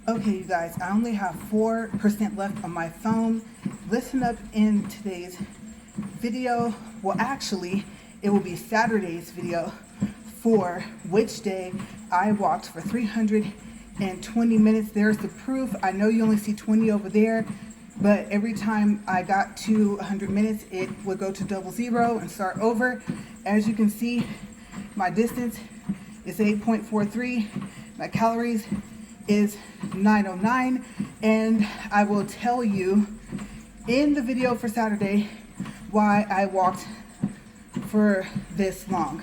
Okay, you guys, I only have 4% left on my phone. Listen up in today's video. Well, actually, it will be Saturday's video for which day I walked for 320 minutes. There's the proof. I know you only see 20 over there, but every time I got to 100 minutes, it would go to 00 and start over. As you can see, my distance is 8.43. My calories is 909, and I will tell you in the video for Saturday why I walked for this long.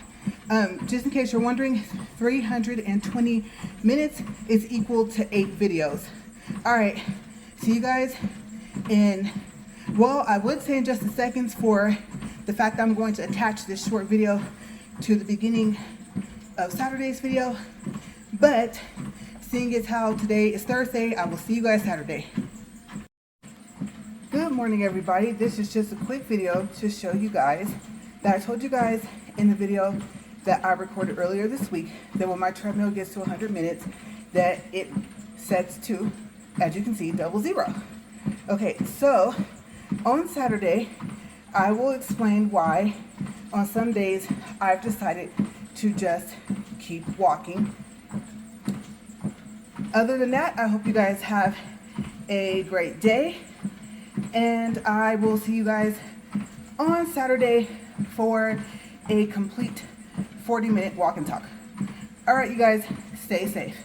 Just in case you're wondering, 320 minutes is equal to 8 videos. All right, see you guys in, well, I would say in just a second for the fact that I'm going to attach this short video to the beginning of Saturday's video, but seeing as how today is Thursday, I will see you guys Saturday. Good morning, everybody. This is just a quick video to show you guys that I told you guys in the video that I recorded earlier this week that when my treadmill gets to 100 minutes, that it sets to, as you can see, 00. Okay, so on Saturday, I will explain why on some days I've decided to just keep walking. Other than that, I hope you guys have a great day, and I will see you guys on Saturday for a complete 40-minute walk and talk. All right, you guys, stay safe.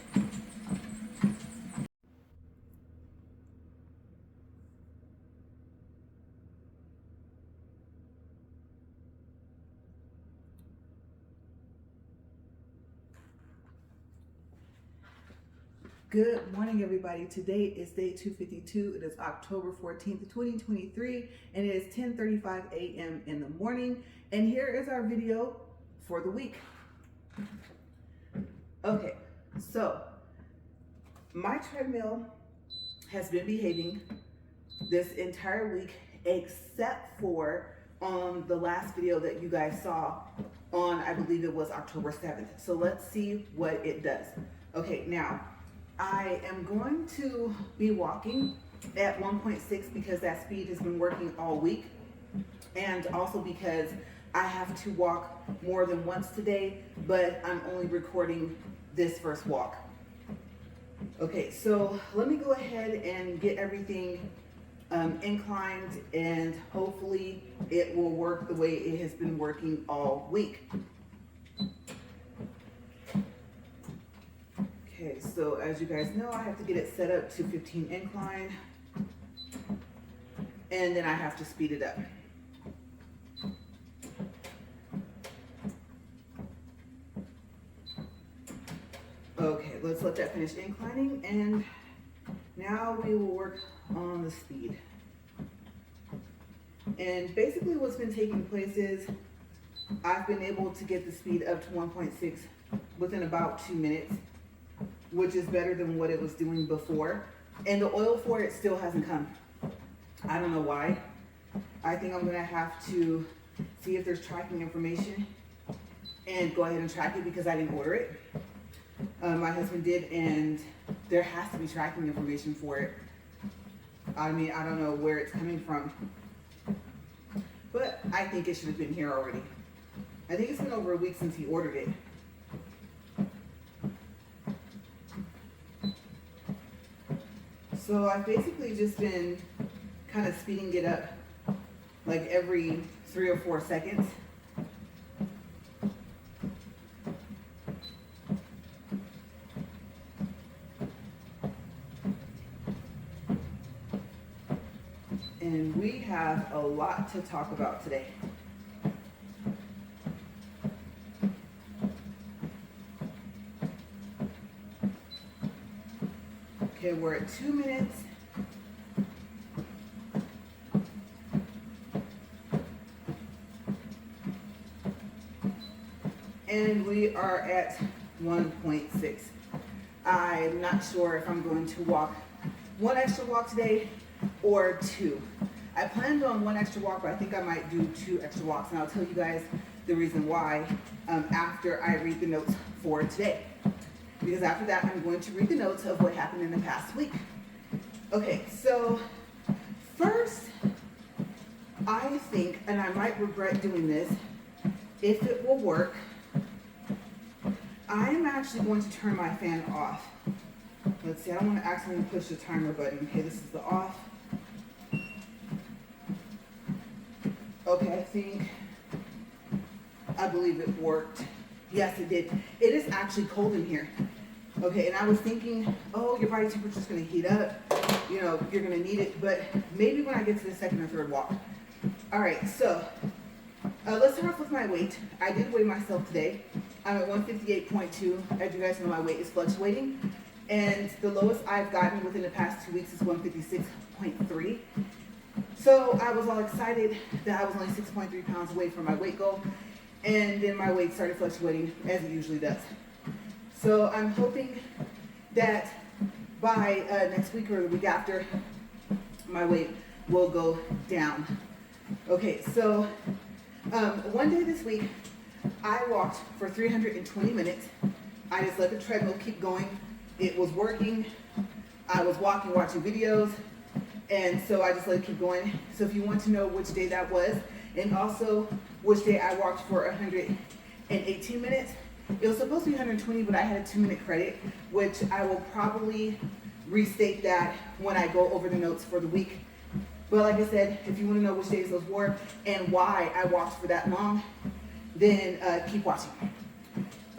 Good morning, everybody. Today is day 252. It is October 14th, 2023, and it is 10:35 a.m. in the morning. And here is our video for the week. Okay, so my treadmill has been behaving this entire week, except for on the last video that you guys saw on, I believe it was October 7th. So let's see what it does. Okay, now I am going to be walking at 1.6 because that speed has been working all week, and also because I have to walk more than once today, but I'm only recording this first walk. Okay, so let me go ahead and get everything inclined, and hopefully it will work the way it has been working all week. Okay, so as you guys know, I have to get it set up to 15 incline, and then I have to speed it up. Okay, let's let that finish inclining, and now we will work on the speed. And basically what's been taking place is I've been able to get the speed up to 1.6 within about 2 minutes, which is better than what it was doing before. And the oil for it still hasn't come. I don't know why. I think I'm gonna have to see if there's tracking information and go ahead and track it because I didn't order it. My husband did, and there has to be tracking information for it. I mean, I don't know where it's coming from, but I think it should have been here already. I think it's been over a week since he ordered it. So I've basically just been kind of speeding it up like every 3 or 4 seconds. And we have a lot to talk about today. Okay, we're at 2 minutes. And we are at 1.6. I'm not sure if I'm going to walk 1 extra walk today or 2. I planned on 1 extra walk, but I think I might do 2 extra walks, and I'll tell you guys the reason why after I read the notes for today. because after that, I'm going to read the notes of what happened in the past week. Okay, so first, I think, and I might regret doing this, if it will work, I am actually going to turn my fan off. Let's see, I don't want to accidentally push the timer button. Okay, this is the off. Okay, I believe it worked. Yes, it did. It is actually cold in here. Okay, and I was thinking, oh, your body temperature is going to heat up. You know, you're going to need it, but maybe when I get to the second or third walk. All right, so let's start off with my weight. I did weigh myself today. I'm at 158.2. As you guys know, my weight is fluctuating. And the lowest I've gotten within the past 2 weeks is 156.3. So I was all excited that I was only 6.3 pounds away from my weight goal. And then my weight started fluctuating as it usually does. So I'm hoping that by next week or the week after, my weight will go down. Okay, so one day this week, I walked for 320 minutes. I just let the treadmill keep going. It was working. I was walking, watching videos, and so I just let it keep going. So if you want to know which day that was, and also which day I walked for 118 minutes, it was supposed to be 120, but I had a 2-minute credit, which I will probably restate that when I go over the notes for the week. But like I said, if you want to know which days those were and why I walked for that long, then keep watching.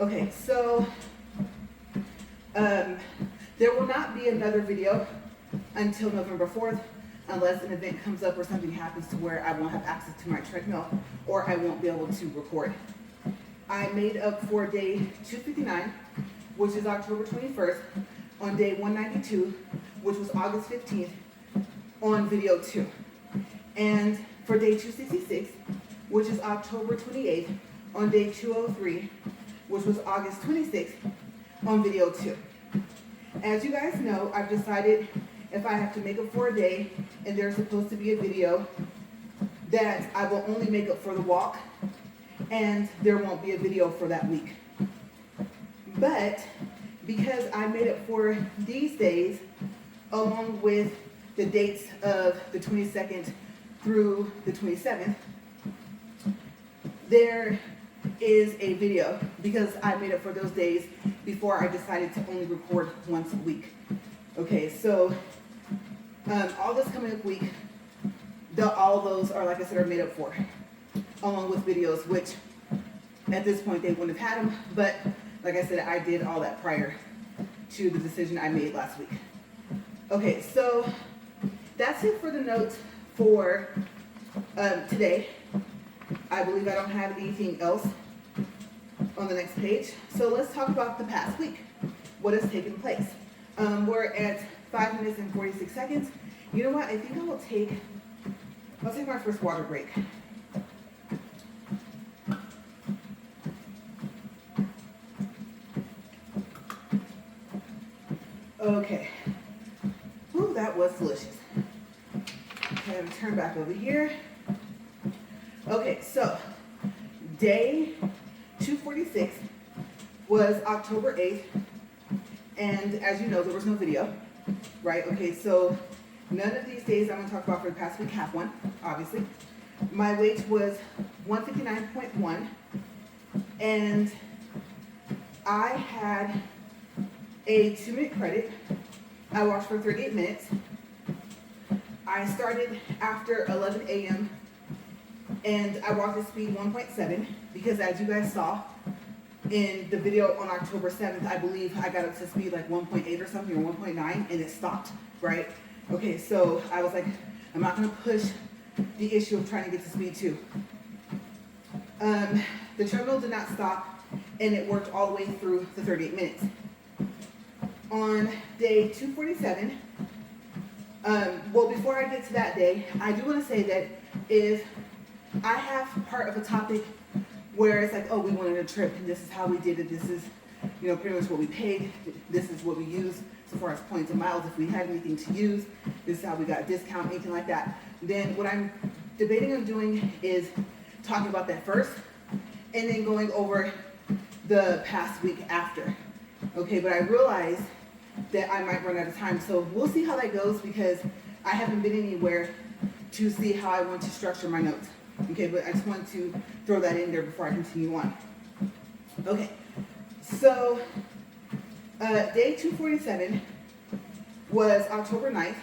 Okay, so there will not be another video until November 4th, unless an event comes up or something happens to where I won't have access to my treadmill or I won't be able to record. I made up for day 259, which is October 21st, on day 192, which was August 15th, on video 2. And for day 266, which is October 28th, on day 203, which was August 26th, on video 2. As you guys know, I've decided if I have to make up for a day and there's supposed to be a video, that I will only make up for the walk and there won't be a video for that week. But because I made up for these days, along with the dates of the 22nd through the 27th, there is a video because I made up for those days before I decided to only record once a week. Okay, so all this coming up week, all those are, like I said, are made up for, along with videos, which at this point they wouldn't have had them, but like I said, I did all that prior to the decision I made last week. Okay, so that's it for the notes for today. I believe I don't have anything else on the next page. So let's talk about the past week. What has taken place? We're at 5 minutes and 46 seconds. You know what? I think I'll take my first water break. Okay. Ooh, that was delicious. Okay, I'm gonna turn back over here. Okay, so day 246 was October 8th, and as you know, there was no video, right? Okay, so none of these days I'm gonna talk about for the past week have one, obviously. My weight was 159.1, and I had a 2-minute credit. I walked for 38 minutes. I started after 11 a.m. and I walked at speed 1.7 because, as you guys saw in the video on October 7th, I believe I got up to speed like 1.8 or something, or 1.9, and it stopped, right? Okay, so I was like, I'm not gonna push the issue of trying to get to speed 2. The treadmill did not stop, and it worked all the way through the 38 minutes. On day 247, well, before I get to that day, I do want to say that if I have part of a topic where it's like, oh, we wanted a trip, and this is how we did it, this is, you know, pretty much what we paid, this is what we used so far as points and miles, if we had anything to use, this is how we got a discount, anything like that, then what I'm debating on doing is talking about that first, and then going over the past week after. Okay, but I realized that I might run out of time. So we'll see how that goes because I haven't been anywhere to see how I want to structure my notes. Okay, but I just want to throw that in there before I continue on. Okay, so day 247 was October 9th.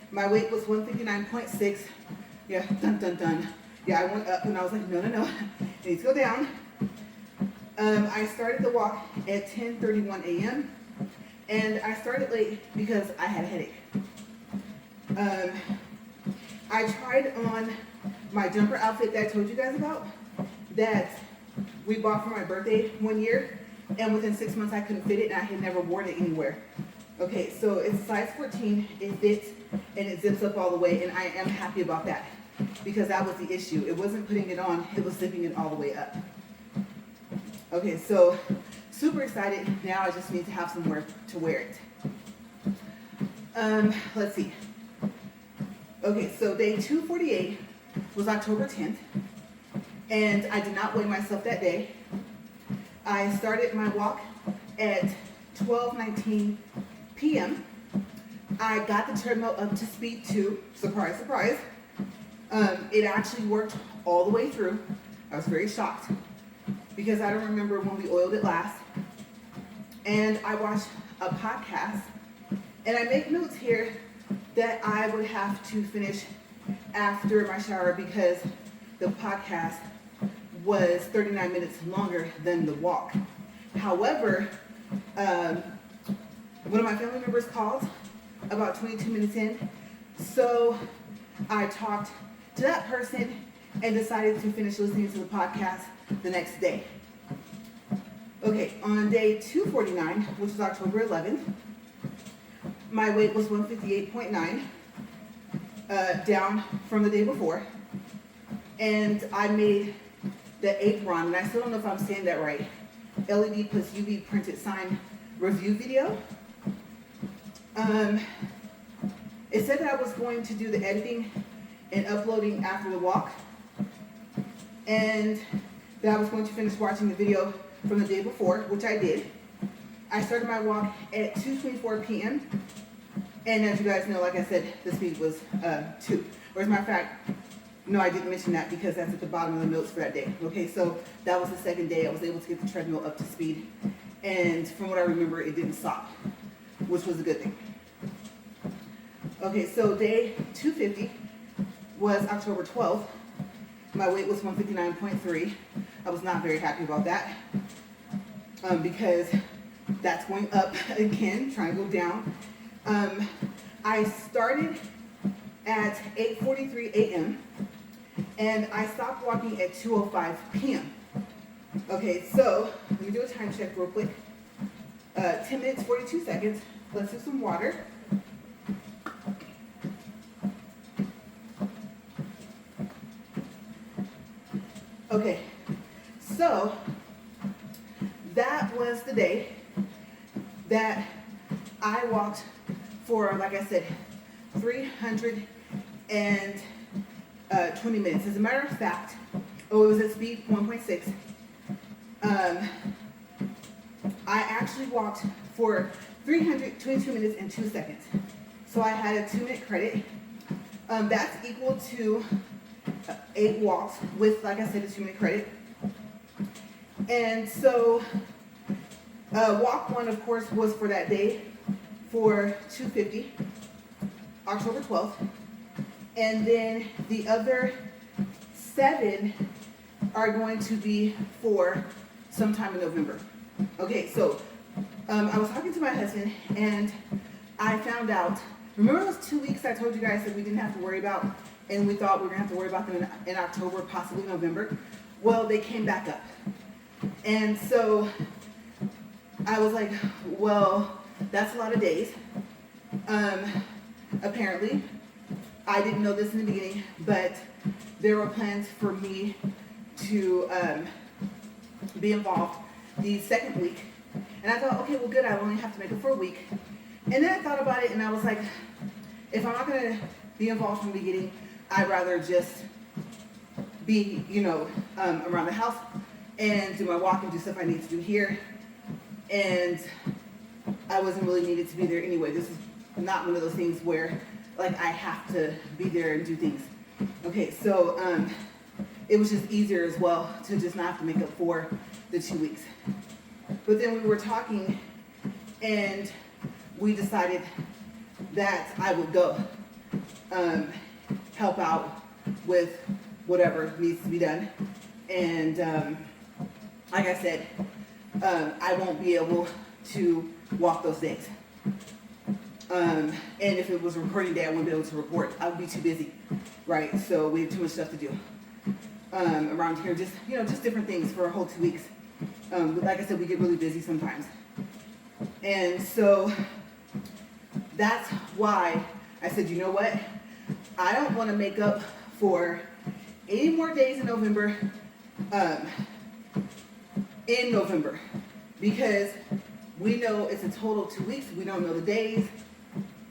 My weight was 159.6. Yeah, dun dun dun. Yeah, I went up and I was like, no, it needs to go down. I started the walk at 10:31 a.m. and I started late because I had a headache. I tried on my jumper outfit that I told you guys about that we bought for my birthday one year, and within 6 months I couldn't fit it and I had never worn it anywhere. Okay, so it's size 14, it fits, and it zips up all the way, and I am happy about that because that was the issue. It wasn't putting it on, it was zipping it all the way up. Okay, so super excited. Now I just need to have somewhere to wear it. Let's see. Okay, so day 248 was October 10th, and I did not weigh myself that day. I started my walk at 12:19 p.m. I got the treadmill up to speed 2. Surprise, surprise. It actually worked all the way through. I was very shocked because I don't remember when we oiled it last. And I watched a podcast, and I make notes here that I would have to finish after my shower because the podcast was 39 minutes longer than the walk. However, one of my family members called about 22 minutes in, so I talked to that person and decided to finish listening to the podcast the next day. Okay, on day 249, which is October 11th, my weight was 158.9, down from the day before, and I made the apron, and I still don't know if I'm saying that right, LED plus UV printed sign review video. It said that I was going to do the editing and uploading after the walk, and that I was going to finish watching the video from the day before, which I did. I started my walk at 2:24 p.m. And as you guys know, like I said, the speed was 2. Or as a matter of fact, no, I didn't mention that because that's at the bottom of the notes for that day. Okay, so that was the second day I was able to get the treadmill up to speed. And from what I remember, it didn't stop, which was a good thing. Okay, so day 250 was October 12th. My weight was 159.3. I was not very happy about that because that's going up again, trying to go down. I started at 8:43 a.m. and I stopped walking at 2:05 p.m. Okay, so let me do a time check real quick. 10 minutes, 42 seconds. Let's do some water. Okay, so that was the day that I walked for, like I said, 320 minutes. As a matter of fact, it was at speed 1.6. I actually walked for 322 minutes and 2 seconds. So I had a 2-minute credit. That's equal to 8 walks with, like I said, a 2-minute credit. And so walk 1, of course, was for that day for 250, October 12th. And then the other 7 are going to be for sometime in November. Okay, so I was talking to my husband and I found out, remember those 2 weeks I told you guys that we didn't have to worry about and we thought we were going to have to worry about them in October, possibly November? Well, they came back up. And so I was like, well, that's a lot of days. Apparently, I didn't know this in the beginning, but there were plans for me to be involved the second week. And I thought, okay, well, good, I only have to make it for a week. And then I thought about it, and I was like, if I'm not going to be involved from the beginning, I'd rather just be, around the house and do my walk and do stuff I need to do here and I wasn't really needed to be there anyway. This is not one of those things where like I have to be there and do things. Okay, so it was just easier as well to just not have to make up for the 2 weeks. But then we were talking, and we decided that I would go help out with whatever needs to be done. And like I said, I won't be able to walk those days. And if it was a recording day, I wouldn't be able to record. I would be too busy, right? So we have too much stuff to do around here. Just, you know, just different things for a whole 2 weeks. But like I said, we get really busy sometimes. And so that's why I said, you know what? I don't want to make up for any more days in November, because we know it's a total 2 weeks. We don't know the days.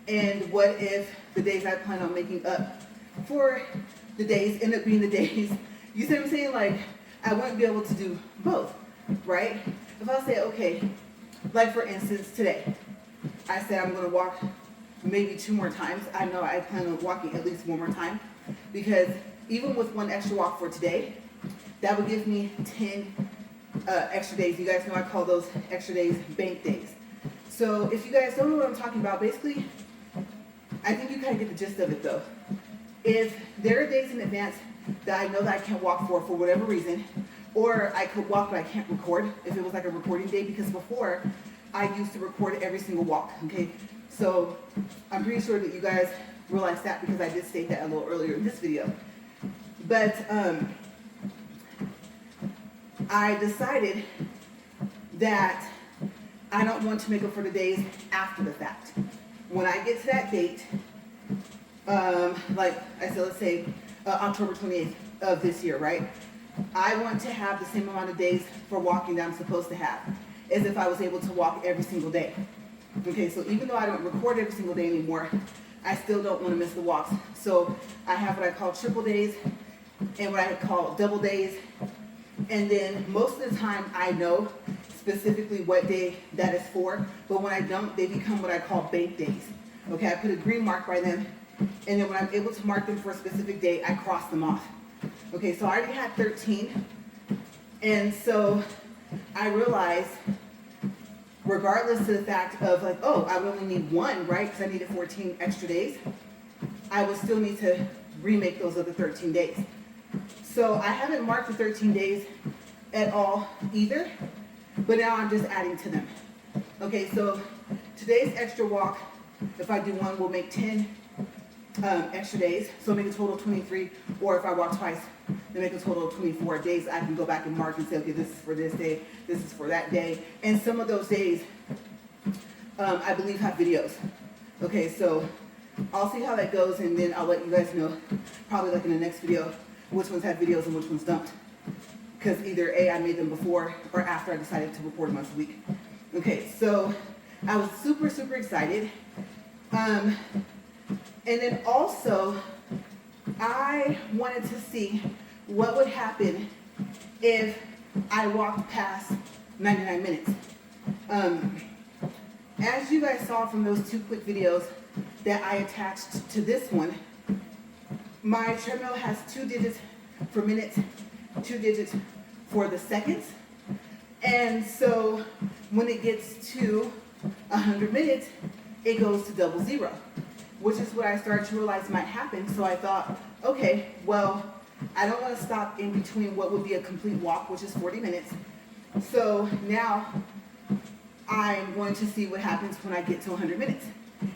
And what if the days I plan on making up for the days end up being the days? You see what I'm saying? Like, I wouldn't be able to do both, right? If I say, okay, like for instance, today, I said I'm going to walk maybe 2 more times. I know I plan on walking at least 1 more time, because even with 1 extra walk for today, that would give me 10 extra days. You guys know I call those extra days bank days. So if you guys don't know what I'm talking about, basically, I think you kind of get the gist of it though. If there are days in advance that I know that I can't walk for whatever reason, or I could walk but I can't record, if it was like a recording day, because before I used to record every single walk, okay? So I'm pretty sure that you guys realize that, because I did state that a little earlier in this video. But I decided that I don't want to make up for the days after the fact. When I get to that date, like I said, let's say October 28th of this year, right? I want to have the same amount of days for walking that I'm supposed to have as if I was able to walk every single day. Okay, so even though I don't record every single day anymore, I still don't want to miss the walks. So I have what I call triple days and what I call double days. And then most of the time I know specifically what day that is for, but when I don't, they become what I call bank days. Okay, I put a green mark by them, and then when I'm able to mark them for a specific day, I cross them off. Okay, so I already had 13, and so I realized, regardless of the fact of like, oh, I would only need 1, right, because I needed 14 extra days, I would still need to remake those other 13 days. So I haven't marked the 13 days at all either, but now I'm just adding to them. Okay, so today's extra walk, if I do 1, will make 10 extra days, so make a total of 23, or if I walk twice, then make a total of 24 days. I can go back and mark and say, okay, this is for this day, this is for that day, and some of those days, I believe, have videos. Okay, so I'll see how that goes, and then I'll let you guys know, probably like in the next video, which ones have videos and which ones don't. Because either A, I made them before or after I decided to record once a week. Okay, so I was super, super excited. And then also, I wanted to see what would happen if I walked past 99 minutes. As you guys saw from those 2 quick videos that I attached to this one, my treadmill has 2 digits for minutes, 2 digits for the seconds. And so when it gets to 100 minutes, it goes to 00, which is what I started to realize might happen. So I thought, okay, well, I don't want to stop in between what would be a complete walk, which is 40 minutes. So now I'm going to see what happens when I get to 100 minutes.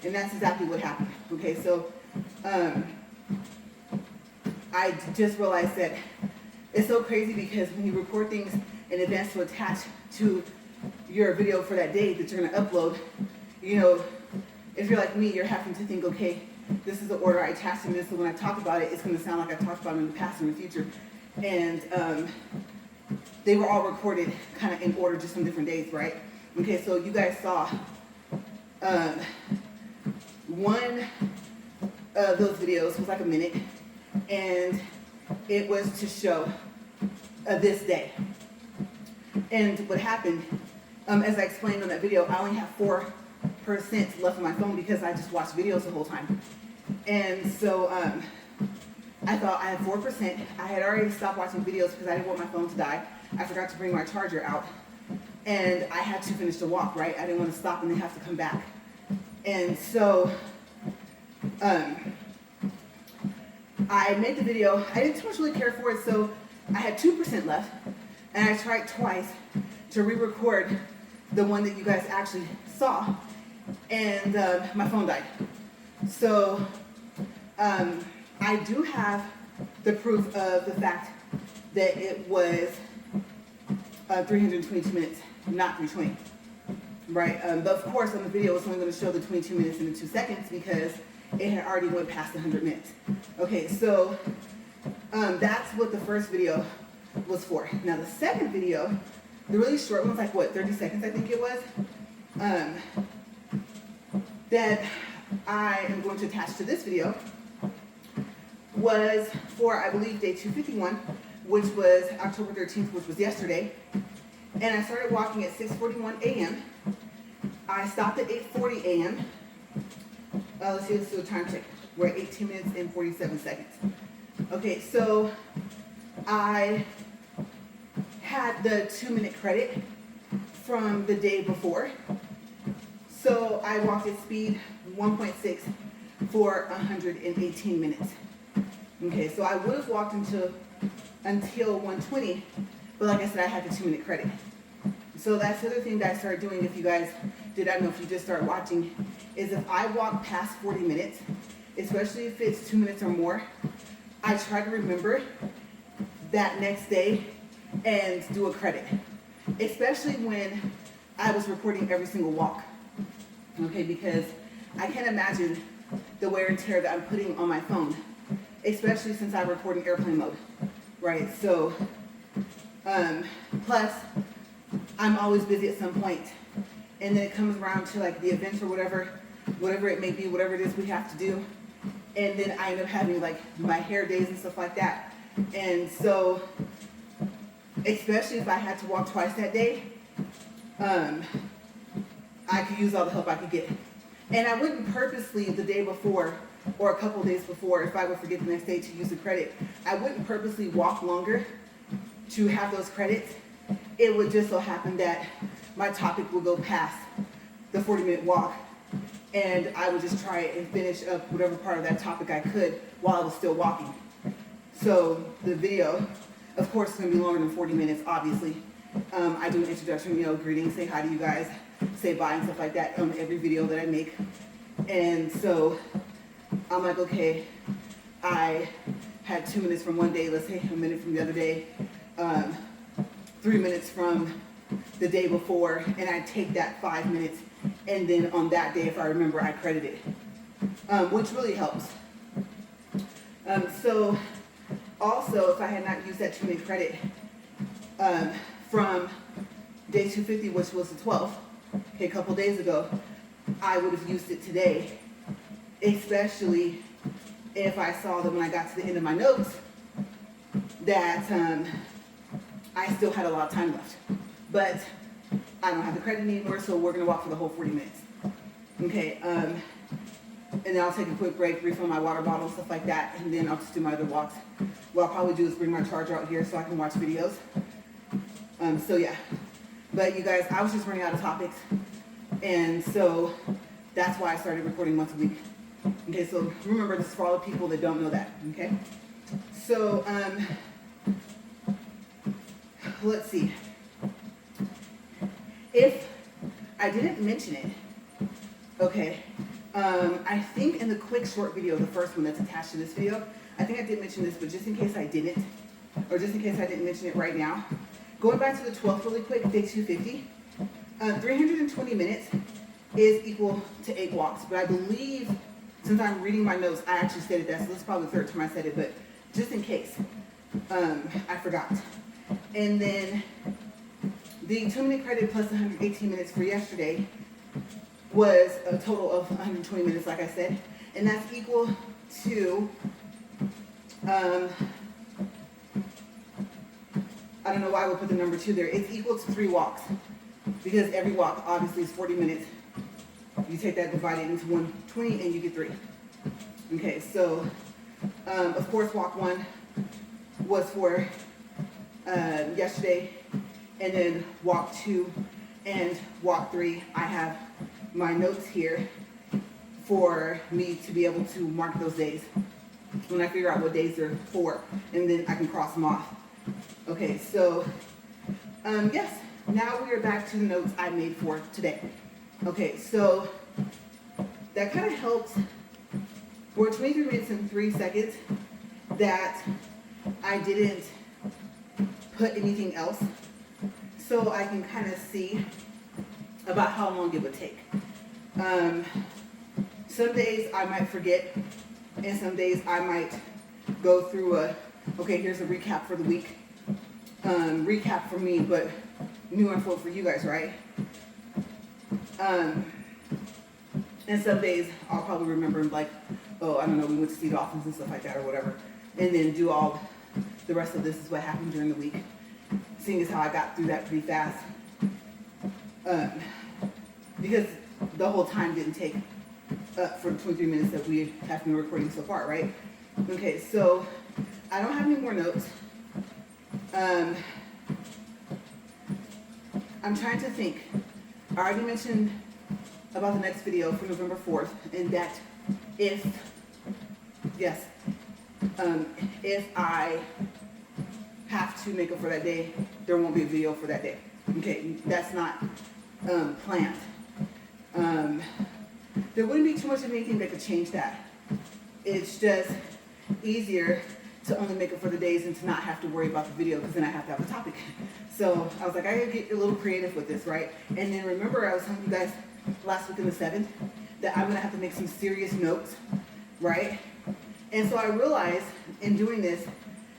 And that's exactly what happened. Okay, so I just realized that it's so crazy, because when you record things in advance to attach to your video for that day that you're going to upload, you know, if you're like me, you're having to think, okay, this is the order I attached to this, so when I talk about it, it's going to sound like I talked about it in the past and in the future. And they were all recorded kind of in order, just on different days, right? Okay, so you guys saw one of those videos was like a minute, and it was to show this day. And what happened as I explained on that video, I only have 4% left on my phone because I just watched videos the whole time. And so I thought I had 4%. I had already stopped watching videos because I didn't want my phone to die. I forgot to bring my charger out. And I had to finish the walk, right? I didn't want to stop and then have to come back. And so I made the video. I didn't too much really care for it, so I had 2% left. And I tried twice to re-record the one that you guys actually saw. And my phone died. So I do have the proof of the fact that it was 322 minutes, not 320, right? But of course on the video it's only going to show the 22 minutes and the 2 seconds because it had already went past 100 minutes. Okay, so that's what the first video was for. Now the second video, the really short one's like what, 30 seconds I think it was, that I am going to attach to this video was for, I believe, day 251, which was October 13th, which was yesterday. And I started walking at 6:41 a.m. I stopped at 8:40 a.m. Let's see, let's do a time check. We're at 18 minutes and 47 seconds. Okay, so I had the 2-minute credit from the day before. So I walked at speed 1.6 for 118 minutes. Okay, so I would have walked until 120, but like I said, I had the 2-minute credit. So that's the other thing that I started doing, if you guys did, I don't know if you just started watching, is if I walk past 40 minutes, especially if it's 2 minutes or more, I try to remember that next day and do a credit. Especially when I was recording every single walk. Okay, because I can't imagine the wear and tear that I'm putting on my phone, especially since I record in airplane mode, right? So, plus, I'm always busy at some point, and then it comes around to like the events or whatever it may be, whatever it is we have to do, and then I end up having like my hair days and stuff like that, and so, especially if I had to walk twice that day, I could use all the help I could get. And I wouldn't purposely the day before or a couple of days before, if I would forget the next day to use the credit, I wouldn't purposely walk longer to have those credits. It would just so happen that my topic would go past the 40-minute walk and I would just try and finish up whatever part of that topic I could while I was still walking. So the video, of course, is going to be longer than 40 minutes, obviously. I do an introduction, greetings, say hi to you guys, say bye and stuff like that on every video that I make. And so I'm like, okay, I had 2 minutes from one day, let's say a minute from the other day, 3 minutes from the day before, and I take that 5 minutes, and then on that day, if I remember, I credit it, which really helps. So also, if I had not used that 2-minute credit from day 250, which was the 12th, okay, a couple days ago, I would have used it today, especially if I saw that when I got to the end of my notes that I still had a lot of time left. But I don't have the credit anymore, so we're going to walk for the whole 40 minutes. Okay, and then I'll take a quick break, refill my water bottle, stuff like that, and then I'll just do my other walks. What I'll probably do is bring my charger out here so I can watch videos. So yeah, but you guys, I was just running out of topics, and so that's why I started recording once a week. Okay, so remember, this is for all the people that don't know that, okay? So, let's see. If I didn't mention it, okay, I think in the quick short video, the first one that's attached to this video, I think I did mention this, but just in case I didn't, or just in case I didn't mention it right now, going back to the 12th really quick, day 250, 320 minutes is equal to 8 walks, but I believe, since I'm reading my notes, I actually stated that, so this is probably the third time I said it, but just in case, I forgot. And then the 2-minute credit plus 118 minutes for yesterday was a total of 120 minutes, like I said, and that's equal to, I don't know why I would put the number 2 there, it's equal to 3 walks. because every walk obviously is 40 minutes. You take that, divide it into 120, and you get 3. Okay, so of course walk 1 was for yesterday, and then walk 2 and walk 3, I have my notes here for me to be able to mark those days when I figure out what days they're for, and then I can cross them off. Okay, so yes, now we are back to the notes I made for today. Okay, so that kind of helps for 23 minutes and 3 seconds that I didn't put anything else, so I can kind of see about how long it would take. Some days I might forget, and some days I might go through okay, here's a recap for the week. Recap for me, but new info for you guys, right? And some days I'll probably remember like, oh, I don't know, we went to see dolphins and stuff like that or whatever. And then do all the rest of this is what happened during the week. Seeing as how I got through that pretty fast. Because the whole time didn't take for the 23 minutes that we have been recording so far, right? Okay, so I don't have any more notes. I'm trying to think. I already mentioned about the next video for November 4th, and that if I have to make up for that day, there won't be a video for that day. Okay, that's not planned. There wouldn't be too much of anything that could change that. It's just easier to only make up for the days and to not have to worry about the video, because then I have to have a topic. So I was like, I gotta get a little creative with this, right? And then remember, I was telling you guys last week on the 7th that I'm gonna have to make some serious notes, right? And so I realized in doing this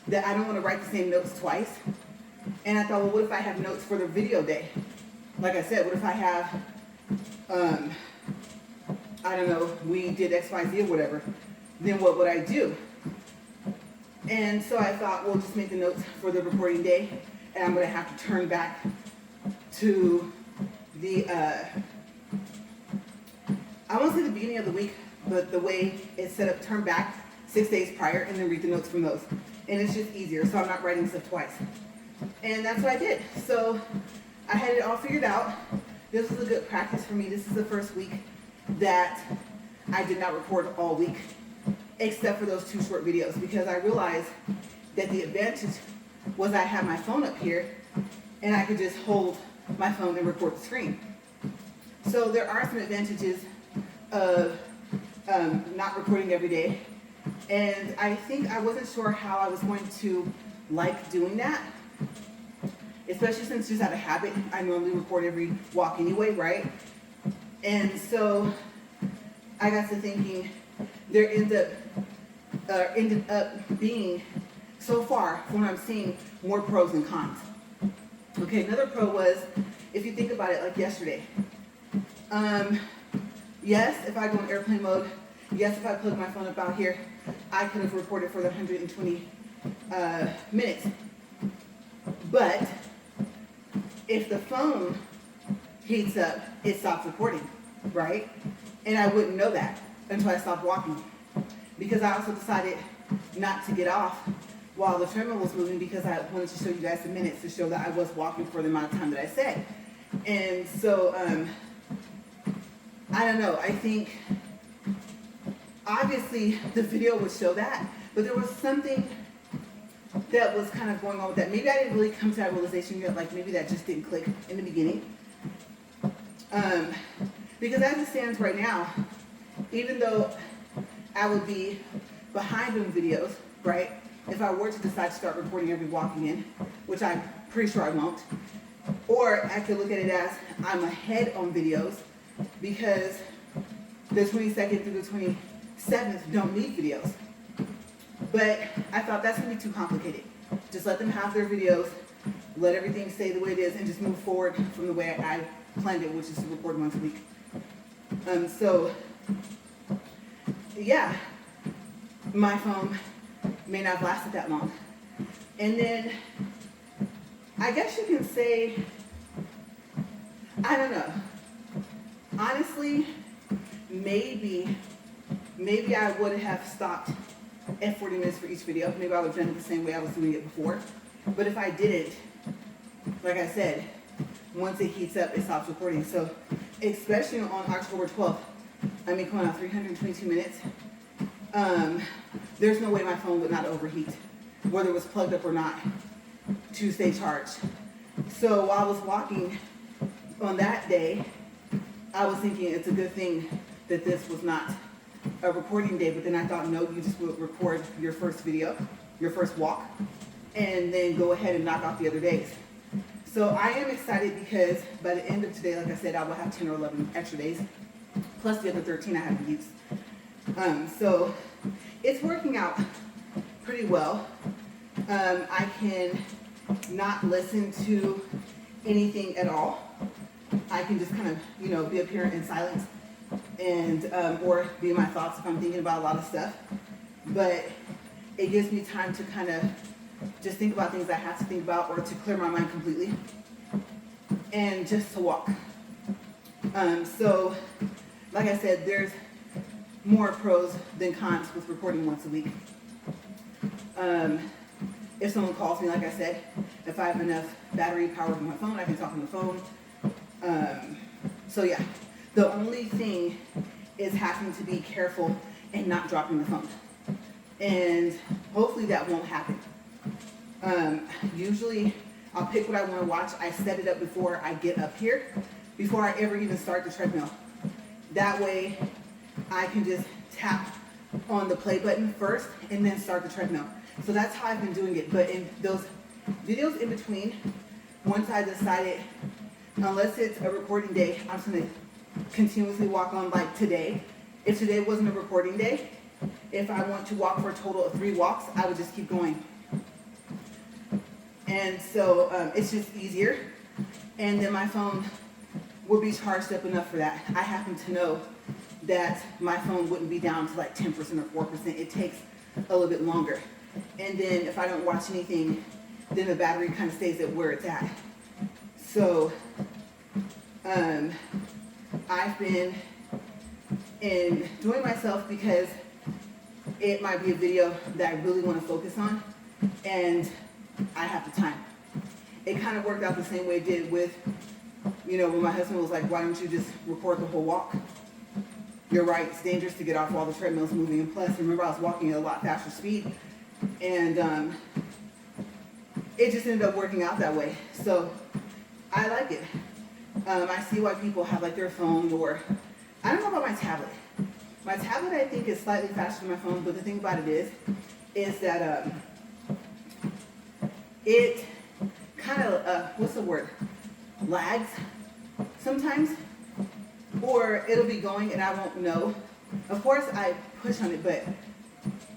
that I don't want to write the same notes twice. And I thought, well, what if I have notes for the video day? Like I said, what if I have, I don't know, we did X, Y, Z or whatever. Then what would I do? And so I thought, we'll just make the notes for the recording day, and I'm going to have to turn back to the, I won't say the beginning of the week, but the way it's set up, turn back 6 days prior and then read the notes from those. And it's just easier, so I'm not writing stuff twice. And that's what I did. So I had it all figured out. This was a good practice for me. This is the first week that I did not record all week, except for those 2 short videos, because I realized that the advantage was I had my phone up here and I could just hold my phone and record the screen. So there are some advantages of not recording every day. And I think I wasn't sure how I was going to like doing that, especially since just out of habit, I normally record every walk anyway, right? And so I got to thinking, there ended up being, so far from what I'm seeing, more pros than cons. Okay, another pro was, if you think about it, like yesterday. Yes, if I go in airplane mode, yes, if I plug my phone up out here, I could have recorded for the 120 minutes. But if the phone heats up, it stops recording, right? And I wouldn't know that until I stopped walking. Because I also decided not to get off while the treadmill was moving, because I wanted to show you guys the minutes to show that I was walking for the amount of time that I said. And so, I don't know, I think obviously the video would show that, but there was something that was kind of going on with that. Maybe I didn't really come to that realization yet, like maybe that just didn't click in the beginning. Because as it stands right now, even though I would be behind on videos, right? If I were to decide to start recording every walk again, which I'm pretty sure I won't. Or I could look at it as I'm ahead on videos because the 22nd through the 27th don't need videos. But I thought that's going to be too complicated. Just let them have their videos, let everything stay the way it is, and just move forward from the way I planned it, which is to record once a week. So, yeah, my phone may not have lasted that long. And then, I guess you can say, I don't know. Honestly, maybe I would have stopped at 40 minutes for each video. Maybe I would have done it the same way I was doing it before. But if I didn't, like I said, once it heats up, it stops recording. So, especially on October 12th, coming out 322 minutes, there's no way my phone would not overheat, whether it was plugged up or not, to stay charged. So while I was walking on that day, I was thinking it's a good thing that this was not a recording day, but then I thought, no, you just would record your first video, your first walk, and then go ahead and knock out the other days. So I am excited because by the end of today, like I said, I will have 10 or 11 extra days, plus the other 13 I haven't used. So it's working out pretty well. I can not listen to anything at all. I can just kind of, be up here in silence and or be in my thoughts if I'm thinking about a lot of stuff. But it gives me time to kind of just think about things I have to think about, or to clear my mind completely, and just to walk. So, like I said, there's more pros than cons with recording once a week. If someone calls me, like I said, if I have enough battery power on my phone, I can talk on the phone. So yeah, the only thing is having to be careful and not dropping the phone. And hopefully that won't happen. Usually I'll pick what I want to watch. I set it up before I get up here, before I ever even start the treadmill. That way I can just tap on the play button first and then start the treadmill. So that's how I've been doing it. But in those videos in between, once I decided, unless it's a recording day, I'm just going to continuously walk on, like today. If today wasn't a recording day, if I want to walk for a total of 3 walks, I would just keep going. And so it's just easier. And then my phone will be charged up enough for that. I happen to know that my phone wouldn't be down to like 10% or 4%. It takes a little bit longer. And then if I don't watch anything, then the battery kind of stays at where it's at. So I've been enjoying myself because it might be a video that I really want to focus on, and I have the time. It kind of worked out the same way it did with, when my husband was like, why don't you just record the whole walk? You're right, it's dangerous to get off while the treadmill's moving. And plus, remember, I was walking at a lot faster speed, and it just ended up working out that way. So I like it. I see why people have like their phone, or I don't know about my tablet. My tablet, I think, is slightly faster than my phone, but the thing about it is that it kind of, lags sometimes, or it'll be going and I won't know. Of course, I push on it, but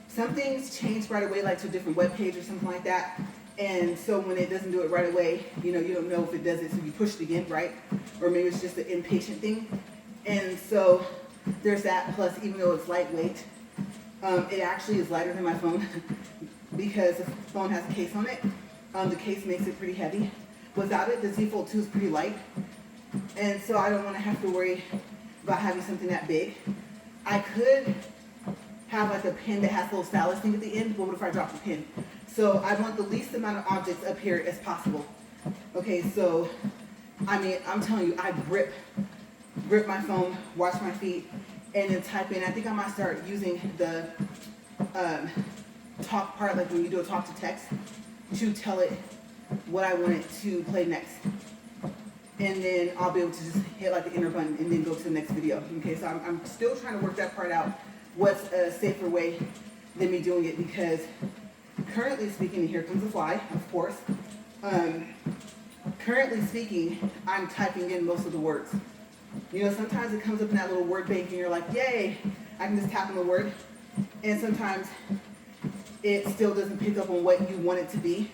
some things change right away, like to a different web page or something like that. And so when it doesn't do it right away, you don't know if it does it, so you push it again, right? Or maybe it's just an impatient thing. And so there's that. Plus, even though it's lightweight, it actually is lighter than my phone because the phone has a case on it. The case makes it pretty heavy. Without it, the Z Fold 2 is pretty light. And so I don't want to have to worry about having something that big. I could have like a pin that has a little stylus thing at the end, but what if I drop the pin? So I want the least amount of objects up here as possible. Okay, so, I'm telling you, I grip my phone, watch my feet, and then type in. I think I might start using the talk part, like when you do a talk to text, to tell it what I want it to play next. And then I'll be able to just hit like the enter button and then go to the next video. Okay, so I'm still trying to work that part out. What's a safer way than me doing it? Because currently speaking, and here comes the fly, of course. Currently speaking, I'm typing in most of the words. Sometimes it comes up in that little word bank and you're like, yay, I can just tap on the word. And sometimes it still doesn't pick up on what you want it to be.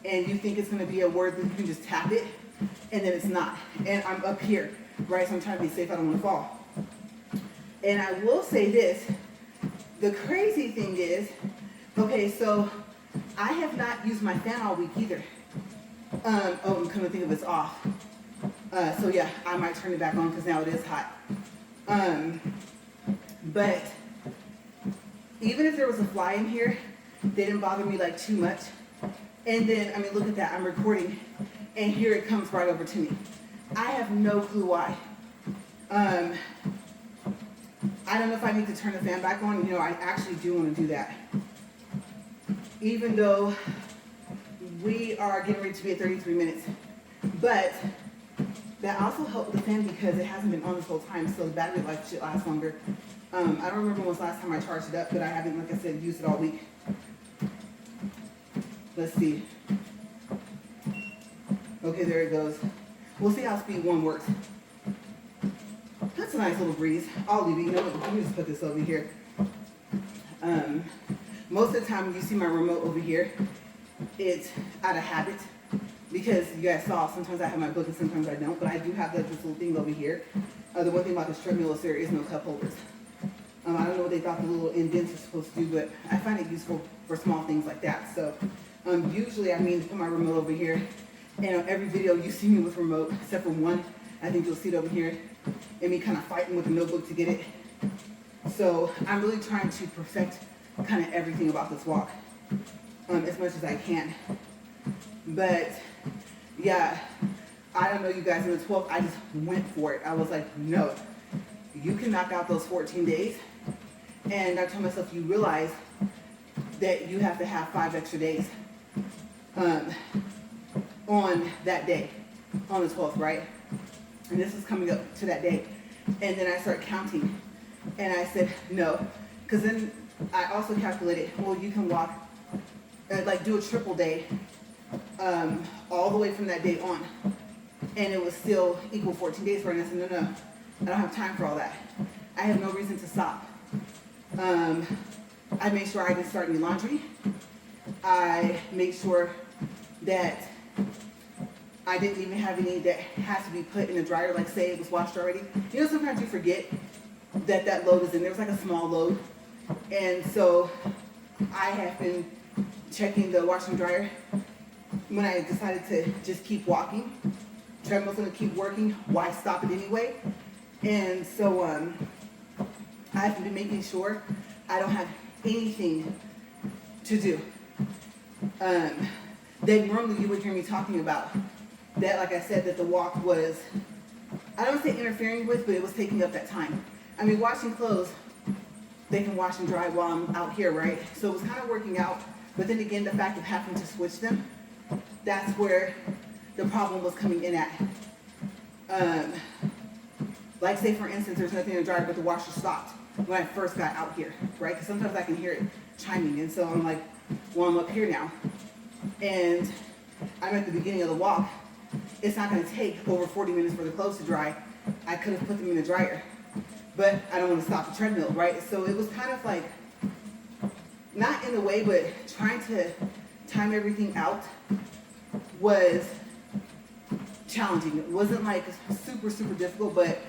And you think it's going to be a word that you can just tap it, and then it's not. And I'm up here, right? So I'm trying to be safe. I don't want to fall. And I will say this. The crazy thing is, okay, so I have not used my fan all week either. I'm coming to think of it's off. So yeah, I might turn it back on because now it is hot. But even if there was a fly in here, they didn't bother me like too much. And then, I mean, look at that, I'm recording and here it comes right over to me. I have no clue why. I don't know if I need to turn the fan back on. You know, I actually do want to do that. Even though we are getting ready to be at 33 minutes. But that also helped with the fan because it hasn't been on this whole time, so the battery life should last longer. I don't remember when was the last time I charged it up, but I haven't, like I said, used it all week. Let's see. Okay, there it goes. We'll see how speed 1 works. That's a nice little breeze. I'll leave it. You know what? Let me just put this over here. Most of the time when you see my remote over here, it's out of habit because you guys saw sometimes I have my book and sometimes I don't, but I do have this little thing over here. The one thing about this treadmill is there is no cup holders. I don't know what they thought the little indents were supposed to do, but I find it useful for small things like that. So usually I mean to put my remote over here, and on every video you see me with remote, except for one. I think you'll see it over here, and me kind of fighting with the notebook to get it. So I'm really trying to perfect kind of everything about this walk as much as I can. But yeah, I don't know you guys, in the 12th, I just went for it. I was like, no, you can knock out those 14 days. And I told myself, you realize that you have to have 5 extra days on that day, on the 12th, right? And this is coming up to that day. And then I start counting. And I said, no. Because then I also calculated, well, you can walk, like do a triple day all the way from that day on. And it was still equal 14 days for it. And I said, no, I don't have time for all that. I have no reason to stop. I made sure I didn't start any laundry. I made sure that I didn't even have any that has to be put in the dryer, like say it was washed already. You know, sometimes you forget that that load is in there. It was like a small load. And so I have been checking the washer and dryer when I decided to just keep walking. Treadmill's gonna keep working, why stop it anyway? And so I've been making sure I don't have anything to do that normally you would hear me talking about. That, like I said, that the walk was, I don't say interfering with, but it was taking up that time. I mean, washing clothes, they can wash and dry while I'm out here, right? So it was kind of working out, but then again, the fact of having to switch them, that's where the problem was coming in at. Like say for instance, there's nothing in the dryer, but the washer stopped when I first got out here, right? Because sometimes I can hear it chiming, and so I'm like, well, I'm up here now. And I'm at the beginning of the walk. It's not gonna take over 40 minutes for the clothes to dry. I could have put them in the dryer, but I don't wanna stop the treadmill, right? So it was kind of like, not in a way, but trying to time everything out was challenging. It wasn't like super, super difficult, but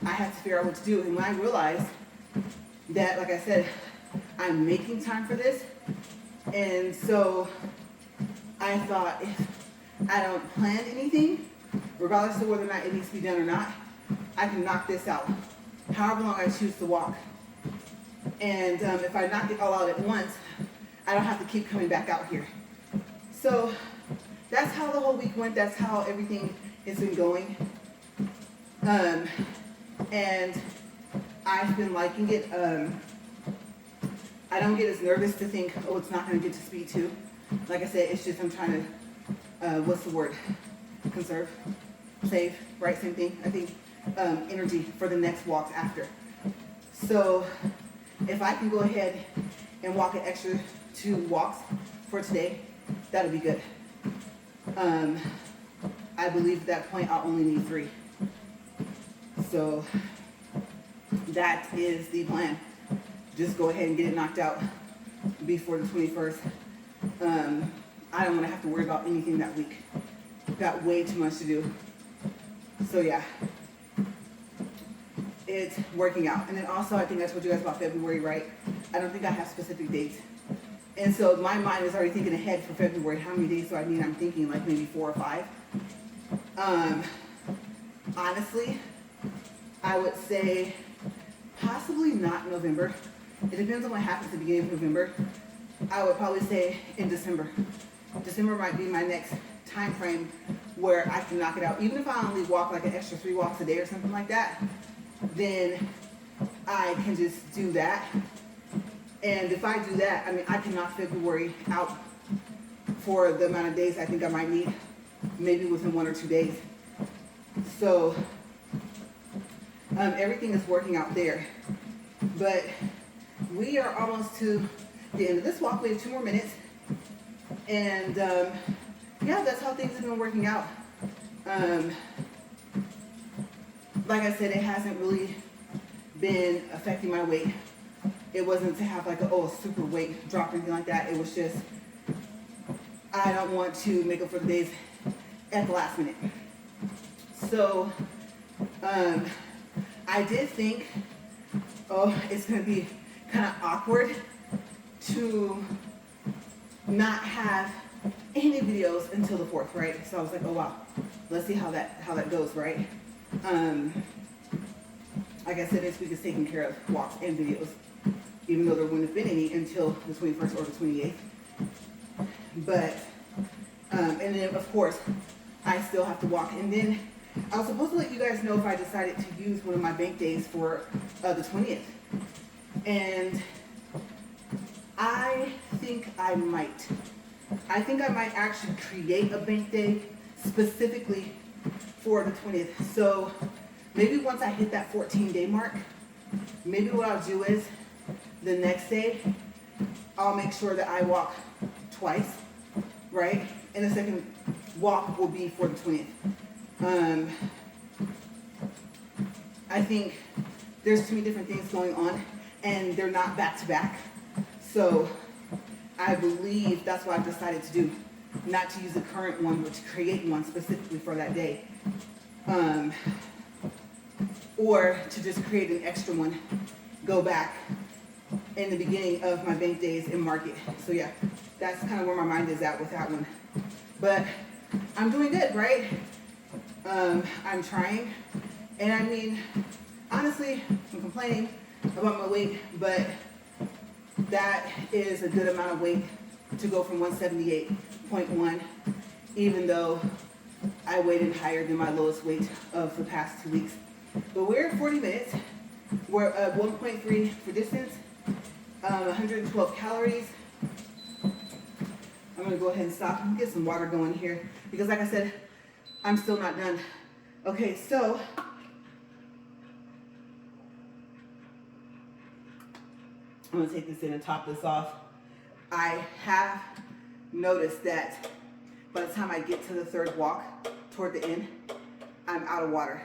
I had to figure out what to do. And when I realized that, like I said, I'm making time for this, and so I thought if I don't plan anything, regardless of whether or not it needs to be done or not, I can knock this out, however long I choose to walk. And if I knock it all out at once, I don't have to keep coming back out here. So that's how the whole week went. That's how everything has been going. And I've been liking it. I don't get as nervous to think, oh, it's not going to get to speed 2. Like I said, it's just I'm trying to, what's the word? Conserve, save, right? Same thing. I think energy for the next walks after. So if I can go ahead and walk an extra 2 walks for today, that'll be good. I believe at that point I'll only need 3. So that is the plan. Just go ahead and get it knocked out before the 21st. I don't want to have to worry about anything that week. Got way too much to do. So yeah, it's working out. And then also, I think I told you guys about February, right? I don't think I have specific dates. And so my mind is already thinking ahead for February. How many days do I need? I'm thinking like maybe 4 or 5. honestly, I would say possibly not November. It depends on what happens at the beginning of November. I would probably say in December. December might be my next time frame where I can knock it out. Even if I only walk like an extra 3 walks a day or something like that, then I can just do that. And if I do that, I mean, I can knock February out for the amount of days I think I might need, maybe within 1 or 2 days. So everything is working out there. But we are almost to the end of this walk. We have 2 more minutes. And yeah, that's how things have been working out. Like I said, it hasn't really been affecting my weight. It wasn't to have like a super weight drop or anything like that. It was just, I don't want to make up for the days at the last minute. So I did think, it's going to be kind of awkward to not have any videos until the 4th, right? So I was like, oh wow, let's see how that goes, right? Like I said, this week is taking care of walks and videos, even though there wouldn't have been any until the 21st or the 28th. But, and then of course, I still have to walk. And then I was supposed to let you guys know if I decided to use one of my bank days for the 20th. And I think I might actually create a bank day specifically for the 20th. So maybe once I hit that 14-day mark, maybe what I'll do is the next day, I'll make sure that I walk twice, right? And the second walk will be for the 20th. I think there's too many different things going on and they're not back to back. So I believe that's what I've decided to do, not to use the current one, but to create one specifically for that day. Or to just create an extra one, go back in the beginning of my bank days and mark it. So yeah, that's kind of where my mind is at with that one. But I'm doing good, right? I'm trying. And I mean, honestly, I'm complaining about my weight, but that is a good amount of weight to go from 178.1, even though I weighed higher than my lowest weight of the past 2 weeks. But we're at 40 minutes. We're at 1.3 for distance, 112 calories. I'm gonna go ahead and stop and get some water going here because like I said, I'm still not done. Okay, so I'm gonna take this in and top this off. I have noticed that by the time I get to the 3rd walk toward the end, I'm out of water.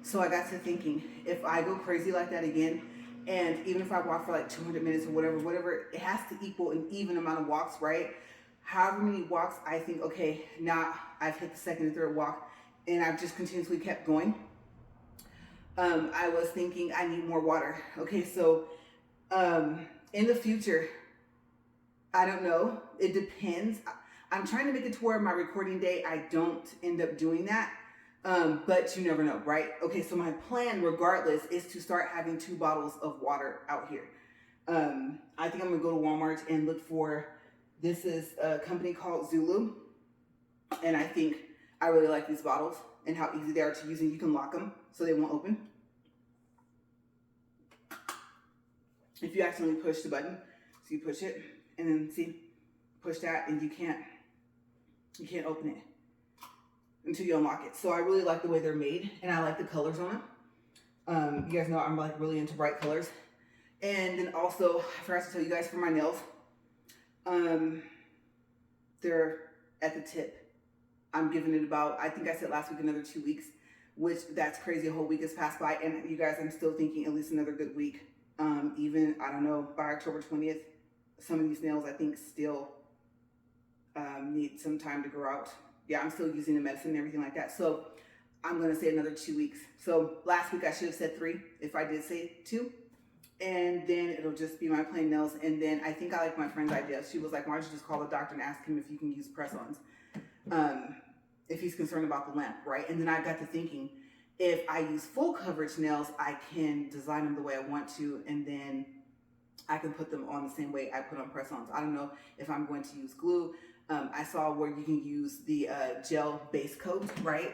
So I got to thinking, if I go crazy like that again, and even if I walk for like 200 minutes or whatever, it has to equal an even amount of walks, right? However many walks, I think, okay, now I've hit the 2nd and 3rd walk, and I've just continuously kept going. I was thinking I need more water. Okay, so in the future, I don't know, it depends. I'm trying to make it to where my recording day, I don't end up doing that. But you never know, right? Okay, so my plan, regardless, is to start having 2 bottles of water out here. I think I'm gonna go to Walmart and look for, this is a company called Zulu, and I think I really like these bottles and how easy they are to use, and you can lock them so they won't open. If you accidentally push the button, so you push it, and then see, push that, and you can't open it until you unlock it. So I really like the way they're made, and I like the colors on them. You guys know I'm like really into bright colors. And then also, I forgot to tell you guys, for my nails, they're at the tip. I'm giving it about, I think I said last week, another 2 weeks, which that's crazy. A whole week has passed by, and you guys, I'm still thinking at least another good week. Even, I don't know, by October 20th, some of these nails I think still need some time to grow out. Yeah, I'm still using the medicine and everything like that. So I'm going to say another 2 weeks. So last week I should have said 3 if I did say 2. And then it'll just be my plain nails. And then I think I like my friend's idea. She was like, why don't you just call the doctor and ask him if you can use press-ons, if he's concerned about the lamp, right? And then I got to thinking, If I use full coverage nails, I can design them the way I want to, and then I can put them on the same way I put on press-ons. I don't know if I'm going to use glue. I saw where you can use the gel base coat, right?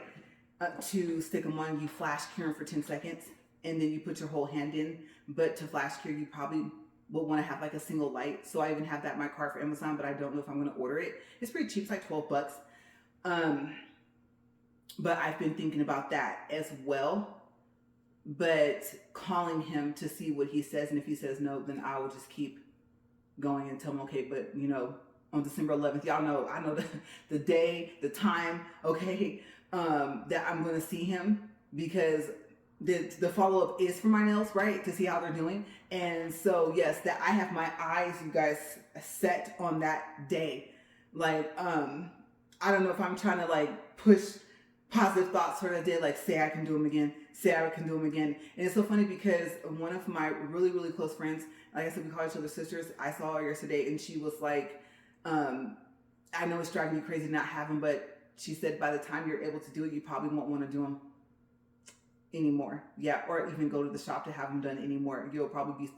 To stick them on, you flash cure them for 10 seconds, and then you put your whole hand in. But to flash cure, you probably will want to have like a single light. So I even have that in my cart for Amazon, but I don't know if I'm going to order it. It's pretty cheap, it's like 12 bucks. But I've been thinking about that as well. But calling him to see what he says, and if he says no, then I will just keep going and tell him, okay, but you know, on December 11th, y'all know, I know the day, the time, okay, that I'm going to see him, because the follow-up is for my nails, right, to see how they're doing. And so yes, that I have my eyes, you guys, set on that day. Like I don't know if I'm trying to like push positive thoughts for the day, like say I can do them again, say I can do them again. And it's so funny because one of my really, really close friends, like I said, we call each other sisters. I saw her yesterday and she was like, I know it's driving you crazy to not have them, but she said by the time you're able to do it, you probably won't want to do them anymore. Yeah, or even go to the shop to have them done anymore. You'll probably be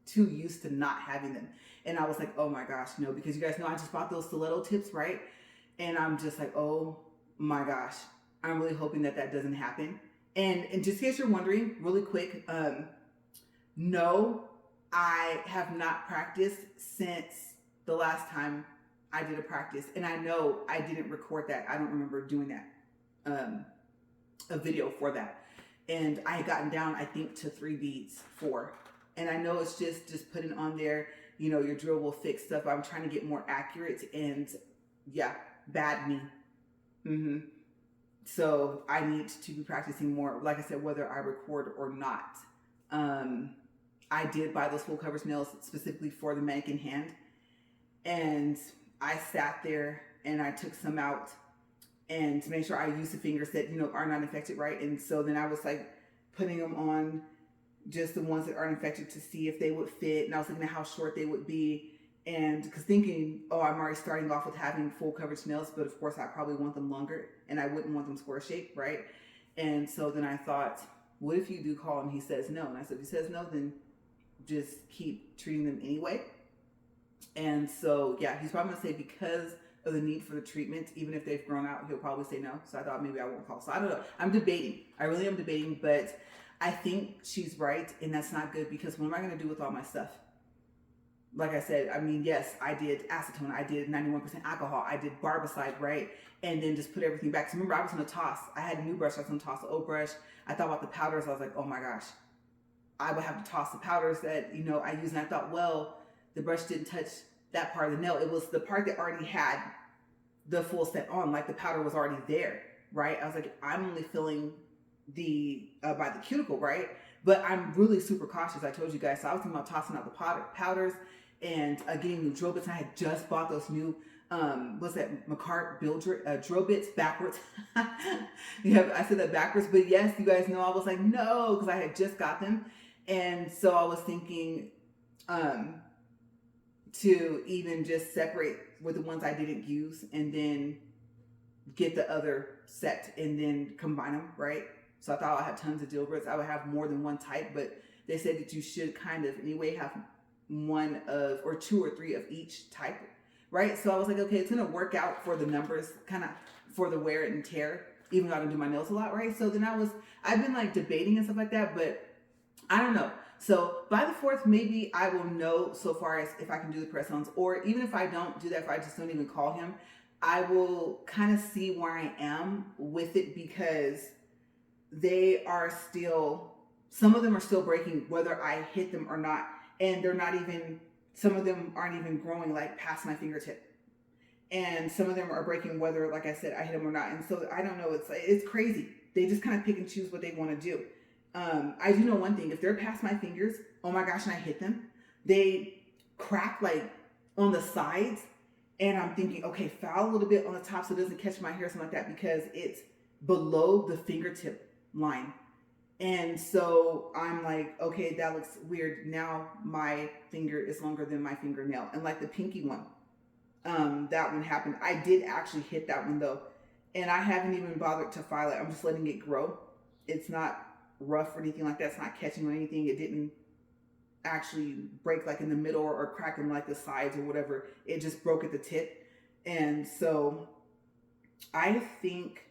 too used to not having them. And I was like, oh my gosh, no, because you guys know I just bought those stiletto tips, right? And I'm just like, oh my gosh, I'm really hoping that that doesn't happen. And just in case you're wondering, really quick, no, I have not practiced since the last time I did a practice. And I know I didn't record that. I don't remember doing that, a video for that. And I had gotten down, I think, to 3 beats, 4. And I know it's just putting on there, you know, your drill will fix stuff. I'm trying to get more accurate, and yeah, bad me. So I need to be practicing more, like I said, whether I record or not. I did buy those full coverage nails specifically for the mannequin hand. And I sat there and I took some out and to make sure I used the fingers that, you know, are not infected, right? And so then I was like putting them on just the ones that aren't infected to see if they would fit. And I was looking at how short they would be. And because thinking, oh, I'm already starting off with having full coverage nails, but of course I probably want them longer and I wouldn't want them square shaped, right? And so then I thought, what if you do call and he says no? And I said, if he says no, then just keep treating them anyway. And so, yeah, he's probably gonna say because of the need for the treatment, even if they've grown out, he'll probably say no. So I thought maybe I won't call. So I don't know. I'm debating. I really am debating, but I think she's right. And that's not good because what am I going to do with all my stuff? Like I said, I mean, yes, I did acetone. I did 91% alcohol. I did barbicide, right? And then just put everything back. So remember, I was going to toss. I had a new brush. I was going to toss the old brush. I thought about the powders. I was like, oh my gosh, I would have to toss the powders that, you know, I use. And I thought, well, the brush didn't touch that part of the nail. It was the part that already had the full set on, like the powder was already there, right? I was like, I'm only feeling the by the cuticle, right? But I'm really super cautious. I told you guys, so I was thinking about tossing out the powders and getting new drill bits. I had just bought those new what's that, Macart drill bits backwards. Yeah, I said that backwards, but yes, you guys know I was like, no, because I had just got them. And so I was thinking to even just separate with the ones I didn't use and then get the other set and then combine them, right? So I thought I had tons of drill bits. I would have more than one type, but they said that you should kind of anyway have one of or 2 or 3 of each type, right? So I was like, okay, it's gonna work out for the numbers, kind of for the wear and tear, even though I don't do my nails a lot, right? So then I've been like debating and stuff like that, but I don't know. So by the 4th, maybe I will know so far as if I can do the press-ons, or even if I don't do that, if I just don't even call him, I will kind of see where I am with it because they are still, some of them are still breaking whether I hit them or not. And they're not even, some of them aren't even growing like past my fingertip. And some of them are breaking whether, like I said, I hit them or not. And so I don't know, it's crazy. They just kind of pick and choose what they want to do. I do know one thing, if they're past my fingers, oh my gosh, and I hit them, they crack like on the sides. And I'm thinking, okay, foul a little bit on the top so it doesn't catch my hair, something like that, because it's below the fingertip line. And so I'm like, okay, that looks weird. Now my finger is longer than my fingernail. And like the pinky one, that one happened. I did actually hit that one though. And I haven't even bothered to file it. I'm just letting it grow. It's not rough or anything like that. It's not catching on anything. It didn't actually break like in the middle or crack in like the sides or whatever. It just broke at the tip. And so I think,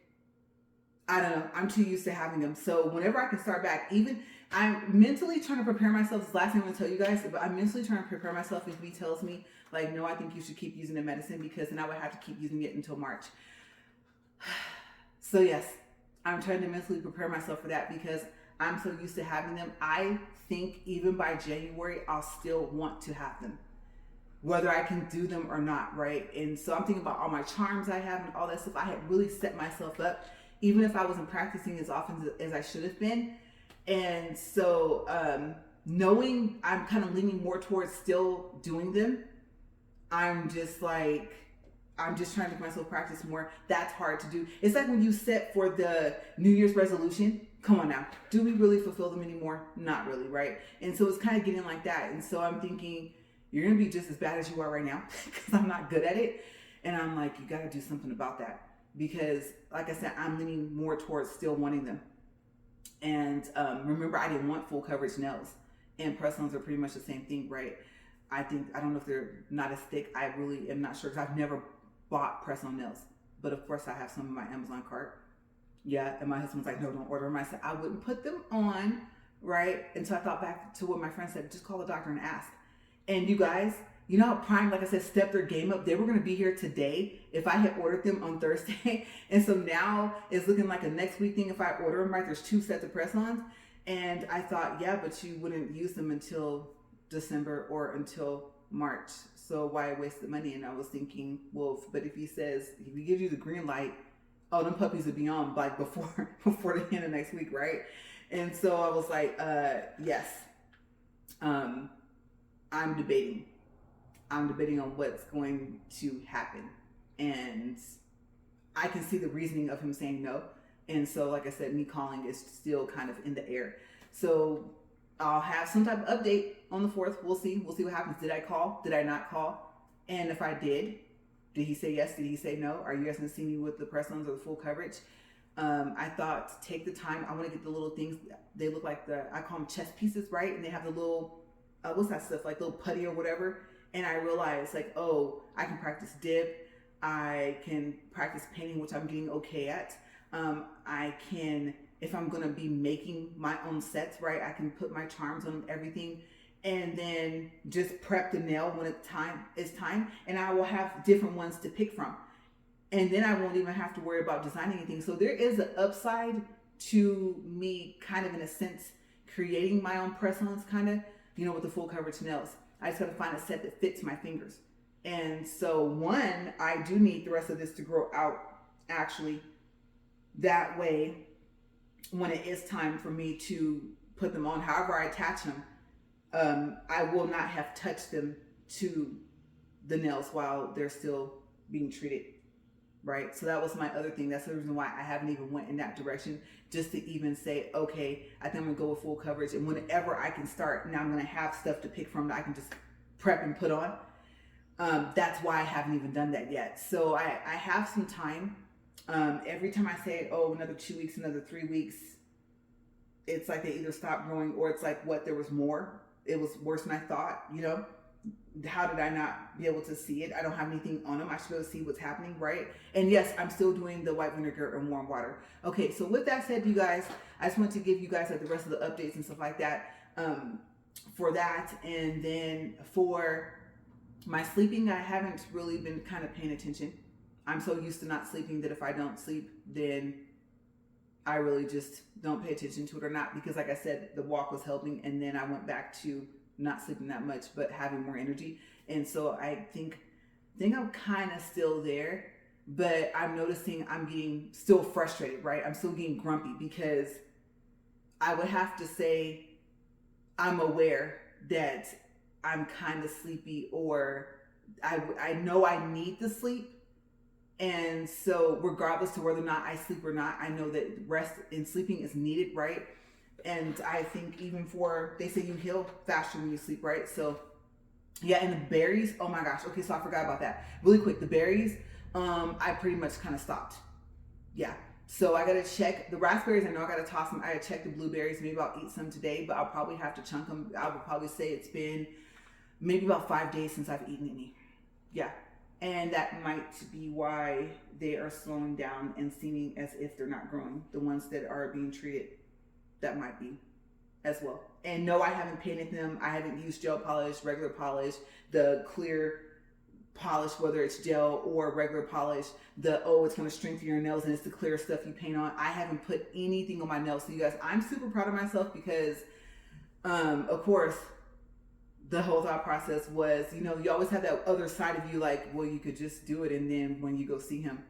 I don't know, I'm too used to having them. So whenever I can start back, even I'm mentally trying to prepare myself. This last thing I'm going to tell you guys, but I'm mentally trying to prepare myself if he tells me like, no, I think you should keep using the medicine, because then I would have to keep using it until March. So yes, I'm trying to mentally prepare myself for that, because I'm so used to having them. I think even by January, I'll still want to have them, whether I can do them or not, right? And so I'm thinking about all my charms I have and all that stuff. I had really set myself up, even if I wasn't practicing as often as I should have been. And so knowing I'm kind of leaning more towards still doing them, I'm just trying to make myself practice more. That's hard to do. It's like when you set for the New Year's resolution. Come on now. Do we really fulfill them anymore? Not really, right? And so it's kind of getting like that. And so I'm thinking, you're going to be just as bad as you are right now, because I'm not good at it. And I'm like, you got to do something about that. Because like I said, I'm leaning more towards still wanting them. And remember, I didn't want full coverage nails. And press-ons are pretty much the same thing, right? I don't know if they're not as thick. I really am not sure, because I've never bought press-on nails. But of course, I have some in my Amazon cart. Yeah, and my husband's like, no, don't order them. I said, I wouldn't put them on, right? And so I thought back to what my friend said, just call the doctor and ask. And you guys, you know how Prime, like I said, stepped their game up? They were going to be here today if I had ordered them on Thursday. And so now it's looking like a next week thing if I order them, right? There's 2 sets of press-ons. And I thought, yeah, but you wouldn't use them until December or until March. So why waste the money? And I was thinking, well, but if he gives you the green light, oh, them puppies would be on like before the end of next week, right? And so I was like, yes. I'm debating on what's going to happen. And I can see the reasoning of him saying no. And so, like I said, me calling is still kind of in the air. So I'll have some type of update on the 4th. We'll see what happens. Did I call? Did I not call? And if I did he say yes? Did he say no? Are you guys gonna see me with the press-ons or the full coverage? I thought, take the time. I want to get the little things. They look like I call them chess pieces, right? And they have the little, what's that stuff? Like little putty or whatever. And I realized like, oh, I can practice dip. I can practice painting, which I'm getting okay at. I can, if I'm going to be making my own sets, right? I can put my charms on everything, and then just prep the nail when it's time. And I will have different ones to pick from. And then I won't even have to worry about designing anything. So there is an upside to me kind of in a sense creating my own press-ons kind of, with the full coverage nails. I just got to find a set that fits my fingers. And so one, I do need the rest of this to grow out actually. That way, when it is time for me to put them on, however I attach them, I will not have touched them to the nails while they're still being treated. Right. So that was my other thing. That's the reason why I haven't even went in that direction, just to even say, okay, I think I'm going to go with full coverage. And whenever I can start, now I'm going to have stuff to pick from that I can just prep and put on. That's why I haven't even done that yet. So I have some time. Every time I say, oh, another 2 weeks, another 3 weeks, it's like they either stop growing or it's like, what, there was more. It was worse than I thought, How did I not be able to see it? I don't have anything on them. I should be able to see what's happening, right? And yes, I'm still doing the white vinegar and warm water. Okay, so with that said, you guys, I just want to give you guys like the rest of the updates and stuff like that for that. And then for my sleeping, I haven't really been kind of paying attention. I'm so used to not sleeping that if I don't sleep, then I really just don't pay attention to it or not. Because like I said, the walk was helping, and then I went back to not sleeping that much, but having more energy. And so I think I'm kind of still there, but I'm noticing I'm getting still frustrated, right? I'm still getting grumpy because I would have to say I'm aware that I'm kind of sleepy, or I know I need the sleep. And so regardless to whether or not I sleep or not, I know that rest and sleeping is needed, right? And I think even they say you heal faster when you sleep, right? So yeah, and the berries, oh my gosh. Okay, so I forgot about that. Really quick, the berries, I pretty much kind of stopped. Yeah, So I gotta check the raspberries. I know I gotta toss them. I gotta check the blueberries. Maybe I'll eat some today, but I'll probably have to chunk them. I would probably say it's been maybe about 5 days since I've eaten any. Yeah. And that might be why they are slowing down and seeming as if they're not growing. The ones that are being treated, that might be as well. And no, I haven't painted them. I haven't used gel polish, regular polish, the clear polish, whether it's gel or regular polish, it's going to strengthen your nails and it's the clear stuff you paint on. I haven't put anything on my nails. So you guys, I'm super proud of myself because, of course, the whole thought process was, you always have that other side of you like, well, you could just do it. And then when you go see him,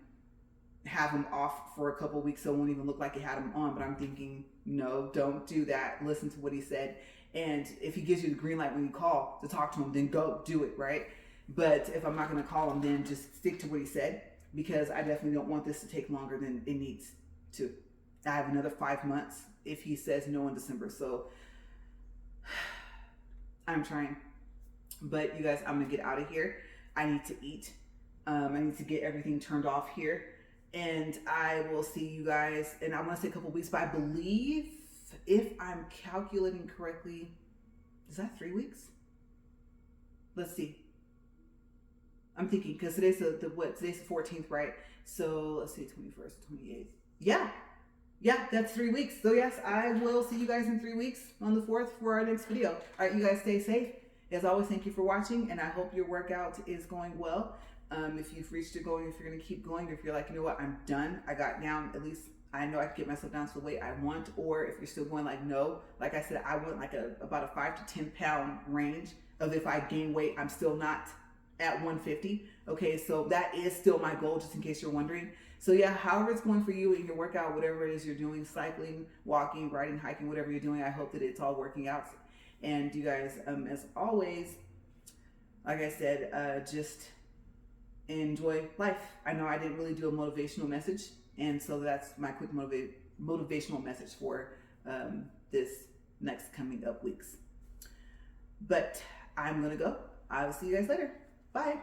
have him off for a couple of weeks so it won't even look like he had him on. But I'm thinking, no, don't do that. Listen to what he said. And if he gives you the green light when you call to talk to him, then go do it, right? But if I'm not going to call him, then just stick to what he said, because I definitely don't want this to take longer than it needs to. I have another 5 months if he says no in December. So I'm trying. But you guys, I'm going to get out of here. I need to eat. I need to get everything turned off here. And I will see you guys, and I want to say a couple weeks, but I believe, if I'm calculating correctly, is that 3 weeks? Let's see. I'm thinking, because today's today's the 14th, right? So let's see, 21st, 28th. Yeah, that's 3 weeks. So yes, I will see you guys in 3 weeks on the 4th for our next video. All right, you guys stay safe. As always, thank you for watching, and I hope your workout is going well. If you've reached your goal, if you're going to keep going, if you're like, you know what, I'm done, I got down, at least I know I can get myself down to the weight I want, or if you're still going like, no, like I said, I went like about a 5 to 10 pound range of if I gain weight, I'm still not at 150. Okay, so that is still my goal, just in case you're wondering. So yeah, however it's going for you in your workout, whatever it is you're doing, cycling, walking, riding, hiking, whatever you're doing, I hope that it's all working out. And you guys, as always, like I said, just enjoy life. I know I didn't really do a motivational message, and so that's my quick motivational message for this next coming up weeks. But I'm gonna go. I will see you guys later. Bye.